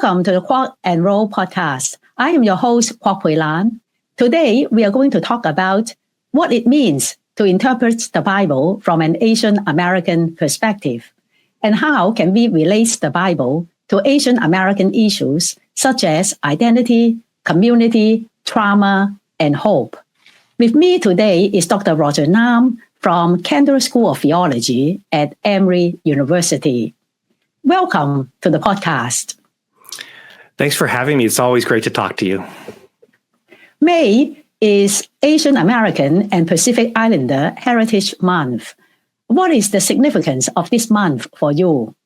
Welcome to the Quoc and Roll podcast. I am your host, Quoc Pui Lan. Today, we are going to talk about what it means to interpret the Bible from an Asian American perspective, and how can we relate the Bible to Asian American issues such as identity, community, trauma, and hope. With me today is Dr. Roger Nam from Candler School of Theology at Emory University. Welcome to the podcast. Thanks for having me. It's always great to talk to you. May is Asian American and Pacific Islander Heritage Month. What is the significance of this month for you?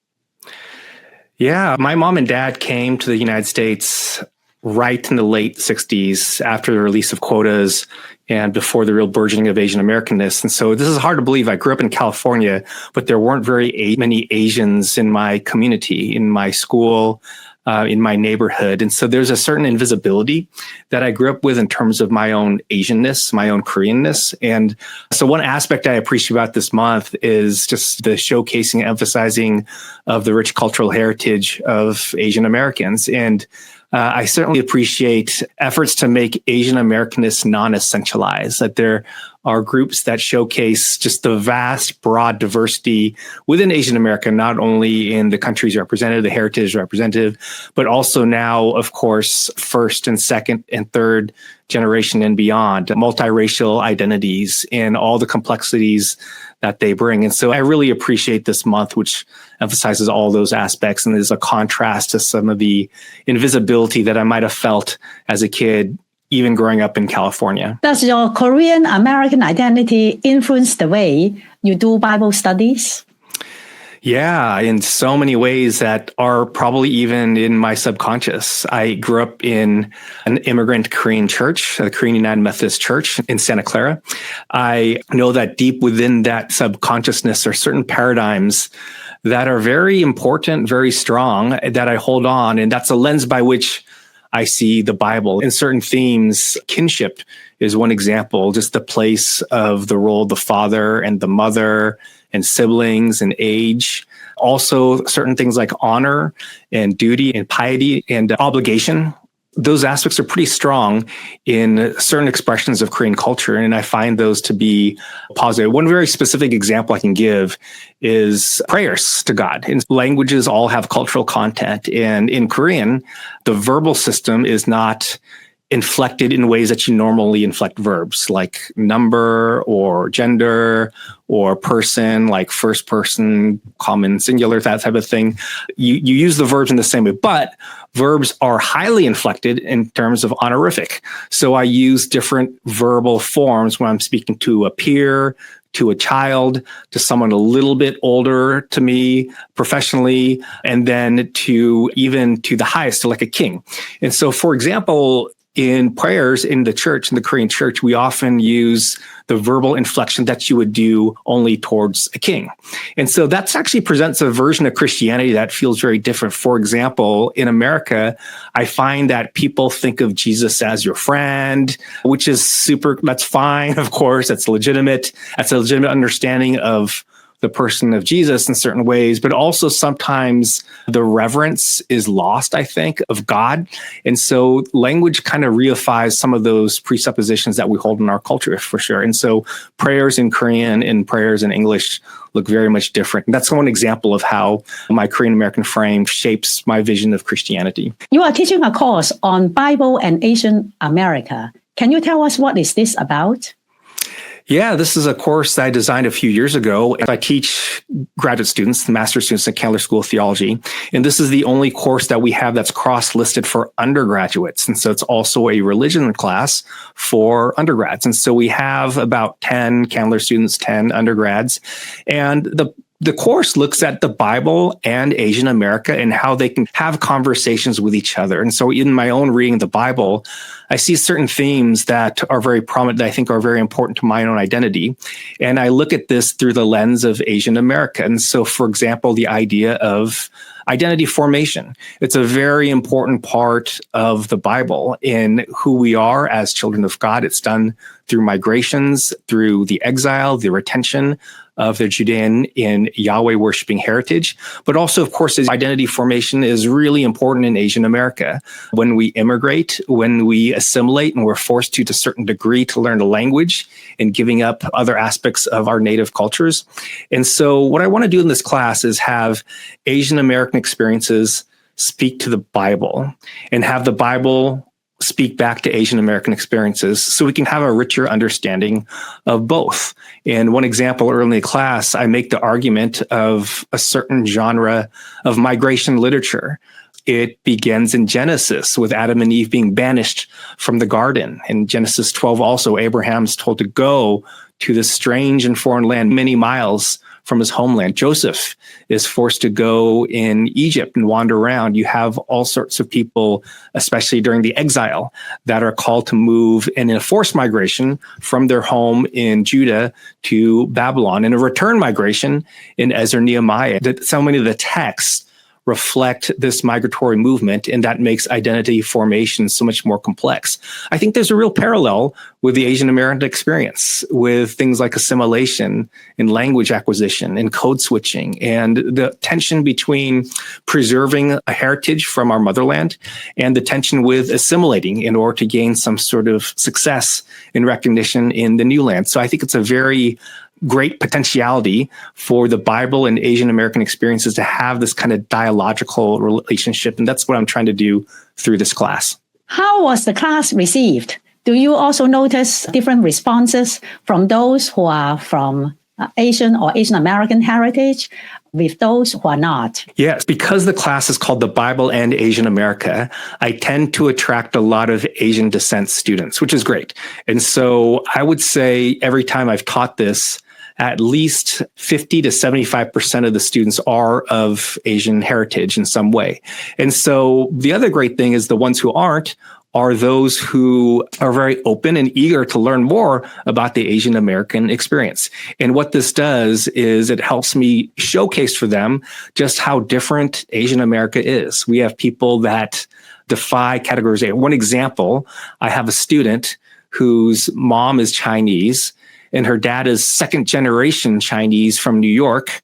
Yeah, my mom and dad came to the United States right in the late 60s after the release of quotas and before the real burgeoning of Asian Americanness. And so this is hard to believe. I grew up in California, but there weren't very many Asians in my community, in my school, in my neighborhood. And so there's a certain invisibility that I grew up with in terms of my own Asianness, my own Koreanness. And so one aspect I appreciate about this month is just the showcasing, emphasizing of the rich cultural heritage of Asian Americans. And I certainly appreciate efforts to make Asian Americanness non-essentialized, that there are groups that showcase just the vast, broad diversity within Asian America, not only in the countries represented, the heritage representative, but also now, of course, first and second and third generation and beyond, multiracial identities and all the complexities that they bring. And so I really appreciate this month, which emphasizes all those aspects and is a contrast to some of the invisibility that I might have felt as a kid, even growing up in California. Does your Korean American identity influence the way you do Bible studies? Yeah, in so many ways that are probably even in my subconscious. I grew up in an immigrant Korean church, the Korean United Methodist Church in Santa Clara. I know that deep within that subconsciousness are certain paradigms that are very important, very strong, that I hold on. And that's a lens by which I see the Bible. In certain themes, kinship is one example, just the place of the role of the father and the mother and siblings and age. Also, certain things like honor and duty and piety and obligation. Those aspects are pretty strong in certain expressions of Korean culture, and I find those to be positive. One very specific example I can give is prayers to God. And languages all have cultural content, and in Korean, the verbal system is not inflected in ways that you normally inflect verbs, like number or gender or person, like first person, common singular, that type of thing. You use the verbs in the same way, but verbs are highly inflected in terms of honorific. So I use different verbal forms when I'm speaking to a peer, to a child, to someone a little bit older to me professionally, and then to even to the highest, to like a king. And so, for example, in prayers in the church, in the Korean church, we often use the verbal inflection that you would do only towards a king. And so that actually presents a version of Christianity that feels very different. For example, in America, I find that people think of Jesus as your friend, which is that's fine, of course, that's legitimate. That's a legitimate understanding of the person of Jesus in certain ways, but also sometimes the reverence is lost, I think, of God. And so language kind of reifies some of those presuppositions that we hold in our culture, for sure. And so prayers in Korean and prayers in English look very much different. And that's one example of how my Korean American frame shapes my vision of Christianity. You are teaching a course on Bible and Asian America. Can you tell us what is this about? Yeah, this is a course that I designed a few years ago. I teach graduate students, master's students at Candler School of Theology. And this is the only course that we have that's cross-listed for undergraduates. And so it's also a religion class for undergrads. And so we have about 10 Candler students, 10 undergrads. And the course looks at the Bible and Asian America and how they can have conversations with each other. And so in my own reading of the Bible, I see certain themes that are very prominent, that I think are very important to my own identity. And I look at this through the lens of Asian America. And so, for example, the idea of identity formation. It's a very important part of the Bible in who we are as children of God. It's done through migrations, through the exile, the retention of their Judean and Yahweh worshiping heritage. But also, of course, identity formation is really important in Asian America. When we immigrate, when we assimilate, and we're forced to a certain degree to learn the language and giving up other aspects of our native cultures. And so what I want to do in this class is have Asian American experiences speak to the Bible and have the Bible speak back to Asian American experiences so we can have a richer understanding of both. And one example early in the class, I make the argument of a certain genre of migration literature. It begins in Genesis with Adam and Eve being banished from the garden. In Genesis 12 also, Abraham's told to go to this strange and foreign land many miles from his homeland. Joseph is forced to go in Egypt and wander around. You have all sorts of people, especially during the exile, that are called to move in a forced migration from their home in Judah to Babylon, and a return migration in Ezra, Nehemiah. That so many of the texts reflect this migratory movement, and that makes identity formation so much more complex. I think there's a real parallel with the Asian American experience, with things like assimilation and language acquisition and code switching, and the tension between preserving a heritage from our motherland and the tension with assimilating in order to gain some sort of success and recognition in the new land. So I think it's a very great potentiality for the Bible and Asian American experiences to have this kind of dialogical relationship. And that's what I'm trying to do through this class. How was the class received? Do you also notice different responses from those who are from Asian or Asian American heritage with those who are not? Yes, because the class is called the Bible and Asian America, I tend to attract a lot of Asian descent students, which is great. And so I would say every time I've taught this, at least 50 to 75% of the students are of Asian heritage in some way. And so the other great thing is the ones who aren't are those who are very open and eager to learn more about the Asian American experience. And what this does is it helps me showcase for them just how different Asian America is. We have people that defy categorization. One example, I have a student whose mom is Chinese and her dad is second generation Chinese from New York,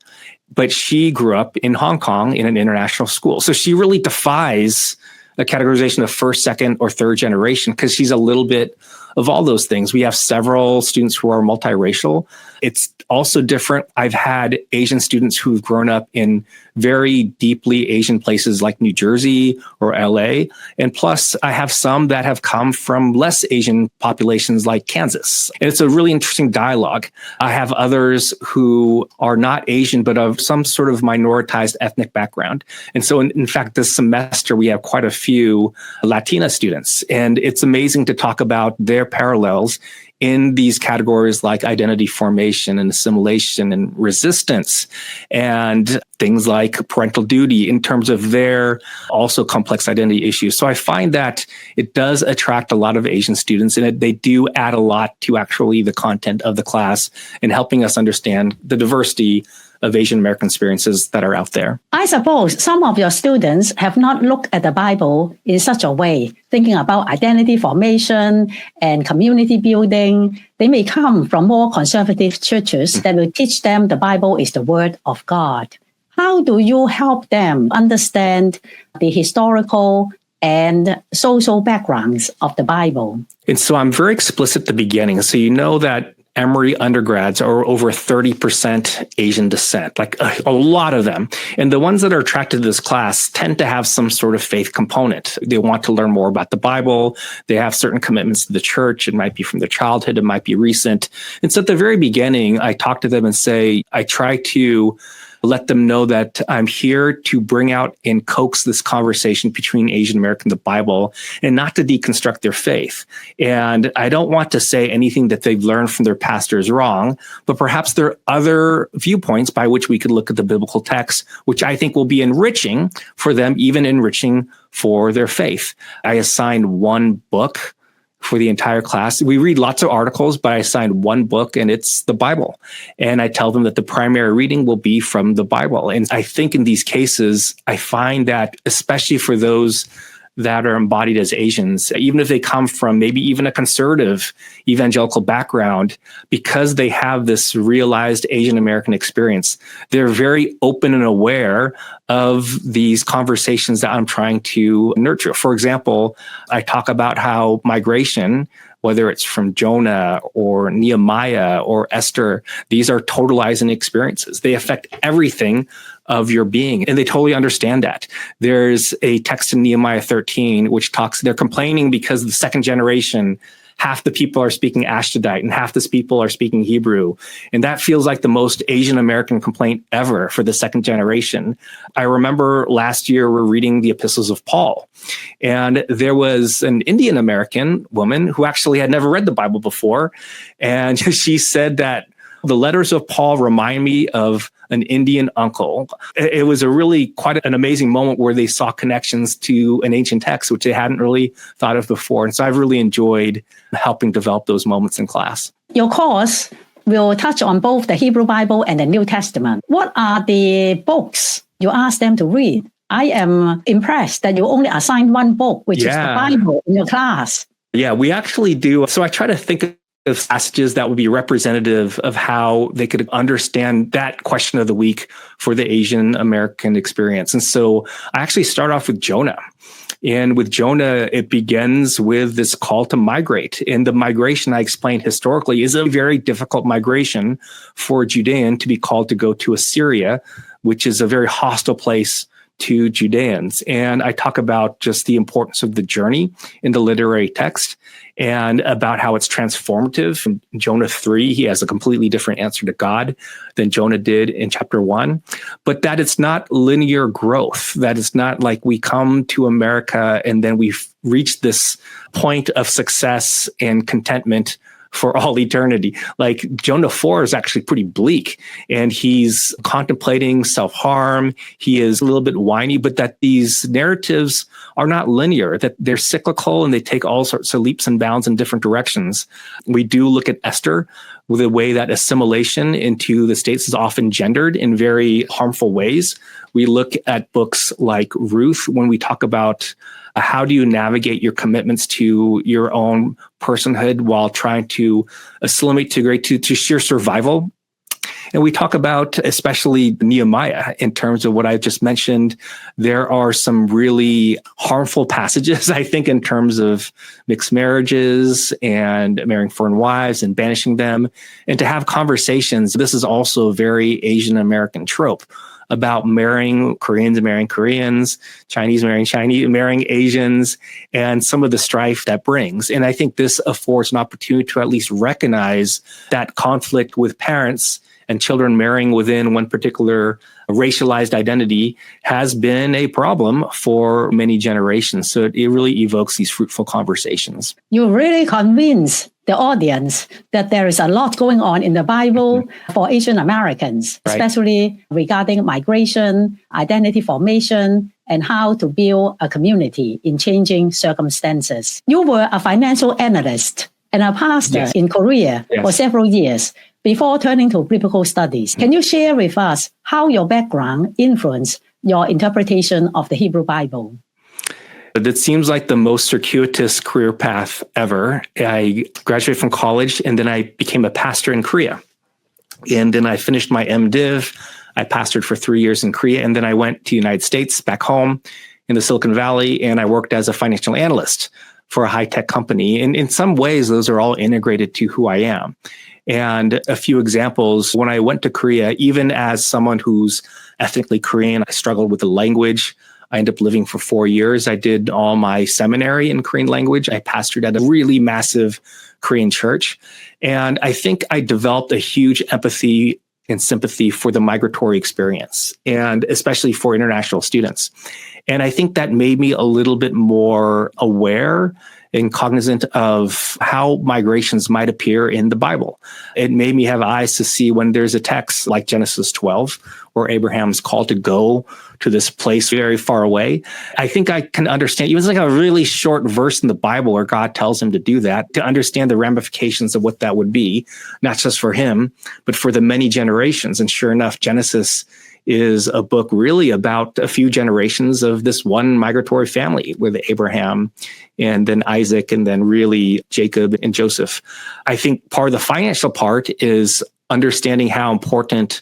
but she grew up in Hong Kong in an international school. So she really defies a categorization of first, second, or third generation because she's a little bit of all those things. We have several students who are multiracial. It's also different. I've had Asian students who've grown up in very deeply Asian places like New Jersey or LA. And plus, I have some that have come from less Asian populations like Kansas. And it's a really interesting dialogue. I have others who are not Asian, but of some sort of minoritized ethnic background. And so, in fact, this semester, we have quite a few Latina students. And it's amazing to talk about their parallels in these categories like identity formation and assimilation and resistance and things like parental duty in terms of their also complex identity issues. So I find that it does attract a lot of Asian students, and they do add a lot to actually the content of the class and helping us understand the diversity of Asian American experiences that are out there. I suppose some of your students have not looked at the Bible in such a way, thinking about identity formation and community building. They may come from more conservative churches that will teach them the Bible is the Word of God. How do you help them understand the historical and social backgrounds of the Bible? And so I'm very explicit at the beginning. So you know that Emory undergrads are over 30% Asian descent, like a lot of them. And the ones that are attracted to this class tend to have some sort of faith component. They want to learn more about the Bible. They have certain commitments to the church. It might be from their childhood. It might be recent. And so at the very beginning, I talk to them and say, I try to let them know that I'm here to bring out and coax this conversation between Asian American and the Bible and not to deconstruct their faith. And I don't want to say anything that they've learned from their pastor is wrong, but perhaps there are other viewpoints by which we could look at the biblical text, which I think will be enriching for them, even enriching for their faith. I assigned one book for the entire class. We read lots of articles, but I assigned one book and it's the Bible. And I tell them that the primary reading will be from the Bible. And I think in these cases, I find that especially for those that are embodied as Asians, even if they come from maybe even a conservative evangelical background, because they have this realized Asian American experience, they're very open and aware of these conversations that I'm trying to nurture. For example, I talk about how migration, whether it's from Jonah or Nehemiah or Esther, these are totalizing experiences. They affect everything of your being, and they totally understand that. There's a text in Nehemiah 13, which they're complaining because the second generation, half the people are speaking Ashdodite and half the people are speaking Hebrew. And that feels like the most Asian American complaint ever for the second generation. I remember last year we're reading the epistles of Paul, and there was an Indian American woman who actually had never read the Bible before. And she said that the letters of Paul remind me of an Indian uncle. It was a really quite an amazing moment where they saw connections to an ancient text, which they hadn't really thought of before. And so I've really enjoyed helping develop those moments in class. Your course will touch on both the Hebrew Bible and the New Testament. What are the books you ask them to read? I am impressed that you only assign one book, which is the Bible, in your class. Yeah, we actually do. So I try to think of passages that would be representative of how they could understand that question of the week for the Asian American experience. And so I actually start off with Jonah. And with Jonah, it begins with this call to migrate. And the migration, I explained historically, is a very difficult migration for a Judean to be called to go to Assyria, which is a very hostile place to Judeans. And I talk about just the importance of the journey in the literary text and about how it's transformative. In Jonah 3, he has a completely different answer to God than Jonah did in chapter 1, but that it's not linear growth, that it's not like we come to America and then we reach this point of success and contentment for all eternity. Like Jonah 4 is actually pretty bleak, and he's contemplating self-harm. He is a little bit whiny, but that these narratives are not linear, that they're cyclical and they take all sorts of leaps and bounds in different directions. We do look at Esther with the way that assimilation into the States is often gendered in very harmful ways. We look at books like Ruth when we talk about how do you navigate your commitments to your own personhood while trying to assimilate to sheer survival. And we talk about especially Nehemiah in terms of what I just mentioned. There are some really harmful passages, I think, in terms of mixed marriages and marrying foreign wives and banishing them. And to have conversations, this is also a very Asian American trope about marrying Koreans and marrying Koreans, Chinese marrying Asians, and some of the strife that brings. And I think this affords an opportunity to at least recognize that conflict with parents and children marrying within one particular racialized identity has been a problem for many generations. So it really evokes these fruitful conversations. You really convince the audience that there is a lot going on in the Bible for Asian Americans, especially regarding migration, identity formation, and how to build a community in changing circumstances. You were a financial analyst and a pastor in Korea for several years before turning to biblical studies. Can you share with us how your background influenced your interpretation of the Hebrew Bible? That seems like the most circuitous career path ever. I graduated from college and then I became a pastor in Korea. And then I finished my MDiv. I pastored for 3 years in Korea. And then I went to the United States, back home in the Silicon Valley, and I worked as a financial analyst for a high-tech company. And in some ways, those are all integrated to who I am. And a few examples, when I went to Korea, even as someone who's ethnically Korean, I struggled with the language. I ended up living for 4 years. I did all my seminary in Korean language. I pastored at a really massive Korean church. And I think I developed a huge empathy and sympathy for the migratory experience, and especially for international students. And I think that made me a little bit more aware and cognizant of how migrations might appear in the Bible. It made me have eyes to see when there's a text like Genesis 12, where Abraham's called to go to this place very far away. I think I can understand, even like a really short verse in the Bible where God tells him to do that, to understand the ramifications of what that would be, not just for him, but for the many generations. And sure enough, Genesis is a book really about a few generations of this one migratory family with Abraham and then Isaac and then really Jacob and Joseph. I think part of the financial part is understanding how important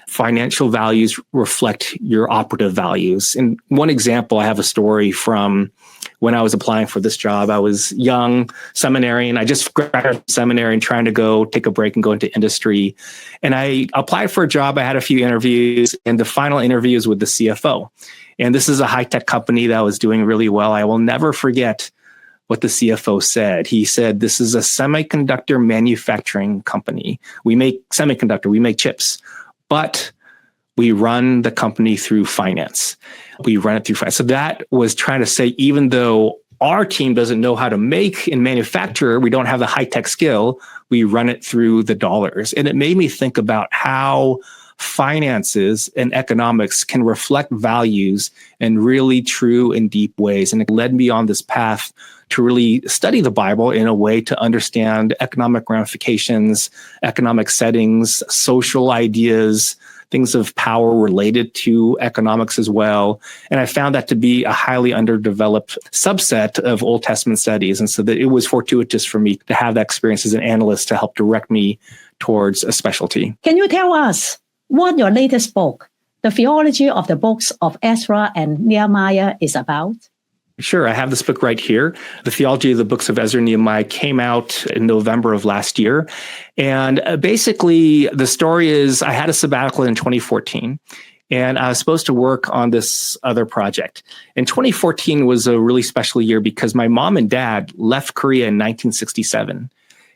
financial values reflect your operative values. And one example, I have a story from when I was applying for this job. I was young, seminarian. I just graduated from seminary and trying to go take a break and go into industry. And I applied for a job. I had a few interviews, and the final interview was with the CFO. And this is a high-tech company that was doing really well. I will never forget what the CFO said. He said, "This is a semiconductor manufacturing company. We make semiconductor, we make chips, but we run the company through finance. We run it through finance." So that was trying to say, even though our team doesn't know how to make and manufacture, we don't have the high-tech skill, we run it through the dollars. And it made me think about how finances and economics can reflect values in really true and deep ways. And it led me on this path to really study the Bible in a way to understand economic ramifications, economic settings, social ideas, things of power related to economics as well. And I found that to be a highly underdeveloped subset of Old Testament studies. And so that it was fortuitous for me to have that experience as an analyst to help direct me towards a specialty. Can you tell us what your latest book, The Theology of the Books of Ezra and Nehemiah, is about? Sure. I have this book right here. The Theology of the Books of Ezra and Nehemiah came out in November of last year. And basically, the story is I had a sabbatical in 2014, and I was supposed to work on this other project. And 2014 was a really special year because my mom and dad left Korea in 1967.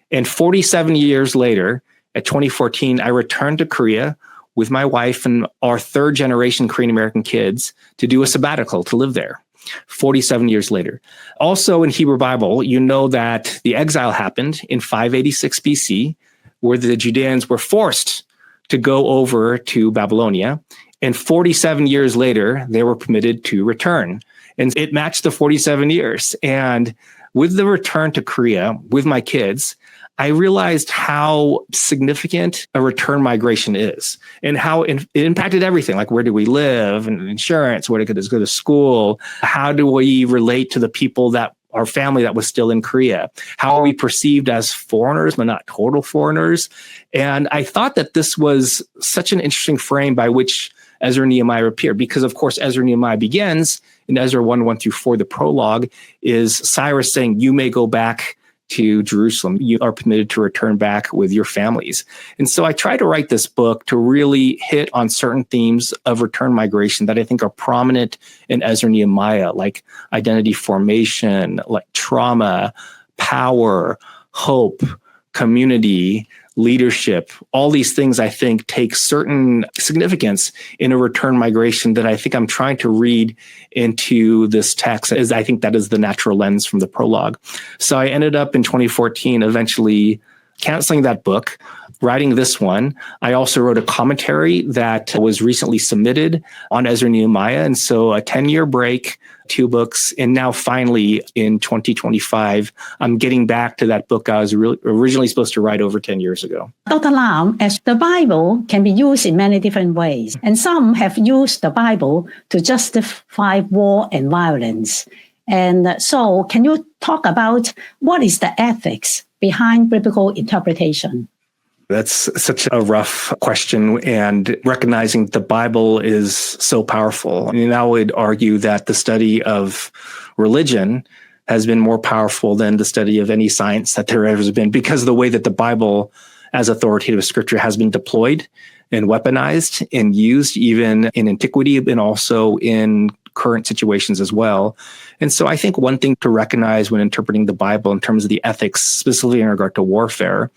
And 47 years later, at 2014, I returned to Korea with my wife and our third generation Korean American kids to do a sabbatical, to live there. 47 years later. Also in Hebrew Bible, you know that the exile happened in 586 BC, where the Judeans were forced to go over to Babylonia. And 47 years later, they were permitted to return. And it matched the 47 years. And with the return to Korea with my kids, I realized how significant a return migration is and how it impacted everything. Like, where do we live and insurance? Where do we go to school? How do we relate to the people that our family that was still in Korea? How are we perceived as foreigners, but not total foreigners? And I thought that this was such an interesting frame by which Ezra and Nehemiah appear, because of course, Ezra and Nehemiah begins in Ezra 1:1-4. The prologue is Cyrus saying, "You may go back to Jerusalem. You are permitted to return back with your families." And so I tried to write this book to really hit on certain themes of return migration that I think are prominent in Ezra and Nehemiah, like identity formation, like trauma, power, hope, community, leadership. All these things, I think, take certain significance in a return migration that I think I'm trying to read into this text, as I think that is the natural lens from the prologue. So I ended up in 2014 eventually canceling that book, writing this one. I also wrote a commentary that was recently submitted on Ezra and Nehemiah. And so a 10-year break, 2 books. And now finally in 2025, I'm getting back to that book I was originally supposed to write over 10 years ago. Dr. Lam, as the Bible can be used in many different ways, and some have used the Bible to justify war and violence. And so can you talk about what is the ethics behind biblical interpretation? That's such a rough question, and recognizing the Bible is so powerful. I mean, I would argue that the study of religion has been more powerful than the study of any science that there has been, because of the way that the Bible as authoritative scripture has been deployed and weaponized and used even in antiquity and also in current situations as well. And so I think one thing to recognize when interpreting the Bible in terms of the ethics, specifically in regard to warfare,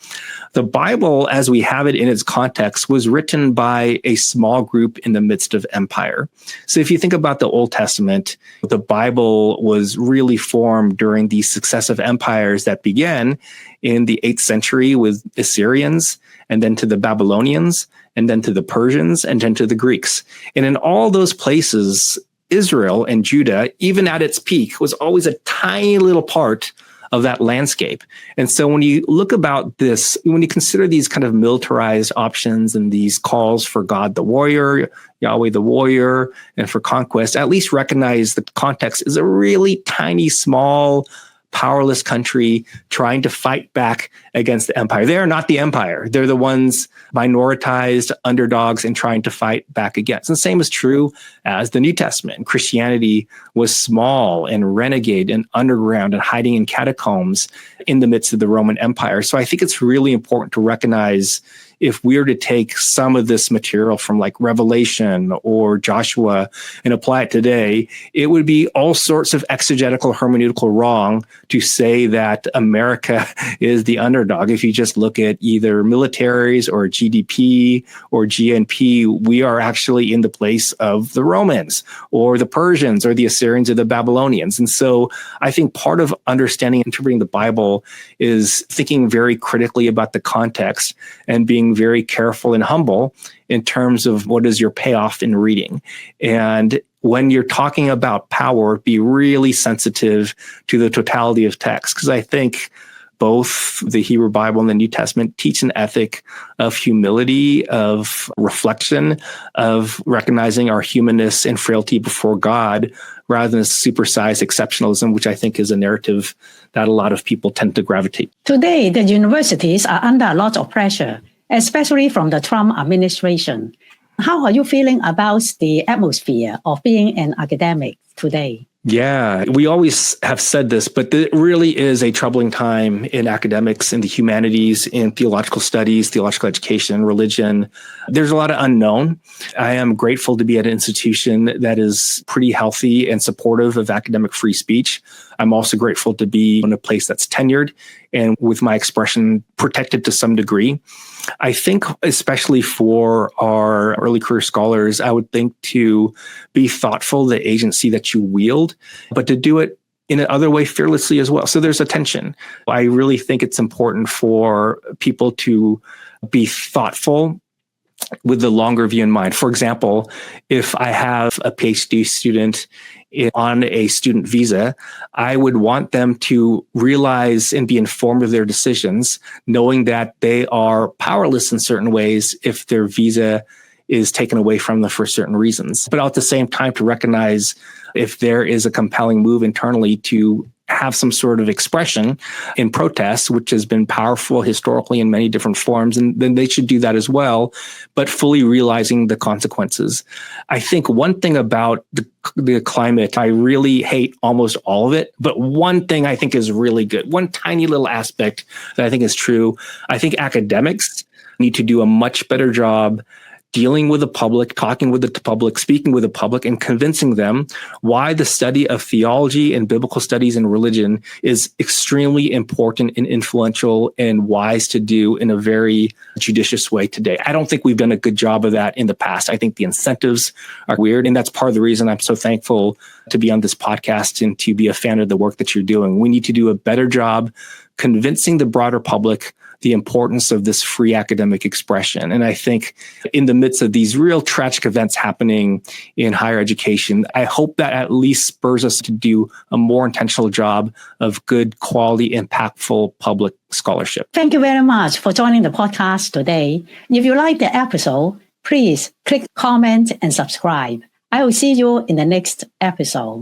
the Bible, as we have it in its context, was written by a small group in the midst of empire. So if you think about the Old Testament, the Bible was really formed during these successive empires that began in the 8th century with Assyrians, and then to the Babylonians, and then to the Persians, and then to the Greeks. And in all those places, Israel and Judah, even at its peak, was always a tiny little part of that landscape. And so when you look about this, when you consider these kind of militarized options and these calls for God the warrior, Yahweh the warrior, and for conquest, at least recognize the context is a really tiny, small, powerless country trying to fight back against the empire. They are not the empire. They're the ones minoritized underdogs and trying to fight back against. And the same is true as the New Testament. Christianity was small and renegade and underground and hiding in catacombs in the midst of the Roman Empire. So I think it's really important to recognize if we were to take some of this material from like Revelation or Joshua and apply it today, it would be all sorts of exegetical hermeneutical wrong to say that America is the underdog. If you just look at either militaries or GDP or GNP, we are actually in the place of the Romans or the Persians or the Assyrians or the Babylonians. And so I think part of understanding and interpreting the Bible is thinking very critically about the context and being very careful and humble in terms of what is your payoff in reading. And when you're talking about power, be really sensitive to the totality of text, because I think both the Hebrew Bible and the New Testament teach an ethic of humility, of reflection, of recognizing our humanness and frailty before God, rather than supersized exceptionalism, which I think is a narrative that a lot of people tend to gravitate. Today, the universities are under a lot of pressure, especially from the Trump administration. How are you feeling about the atmosphere of being an academic today? Yeah, we always have said this, but it really is a troubling time in academics, in the humanities, in theological studies, theological education, religion. There's a lot of unknown. I am grateful to be at an institution that is pretty healthy and supportive of academic free speech. I'm also grateful to be in a place that's tenured and with my expression protected to some degree. I think especially for our early career scholars, I would think to be thoughtful the agency that you wield, but to do it in another way fearlessly as well. So there's a tension. I really think it's important for people to be thoughtful with the longer view in mind. For example, if I have a PhD student on a student visa, I would want them to realize and be informed of their decisions, knowing that they are powerless in certain ways if their visa is taken away from them for certain reasons. But at the same time, to recognize if there is a compelling move internally to have some sort of expression in protest, which has been powerful historically in many different forms, and then they should do that as well, but fully realizing the consequences. I think one thing about the climate, I really hate almost all of it, but one thing I think is really good, one tiny little aspect that I think is true, I think academics need to do a much better job dealing with the public, talking with the public, speaking with the public, and convincing them why the study of theology and biblical studies and religion is extremely important and influential and wise to do in a very judicious way today. I don't think we've done a good job of that in the past. I think the incentives are weird, and that's part of the reason I'm so thankful to be on this podcast and to be a fan of the work that you're doing. We need to do a better job convincing the broader public the importance of this free academic expression. And I think in the midst of these real tragic events happening in higher education, I hope that at least spurs us to do a more intentional job of good quality, impactful public scholarship. Thank you very much for joining the podcast today. If you like the episode, please click comment and subscribe. I will see you in the next episode.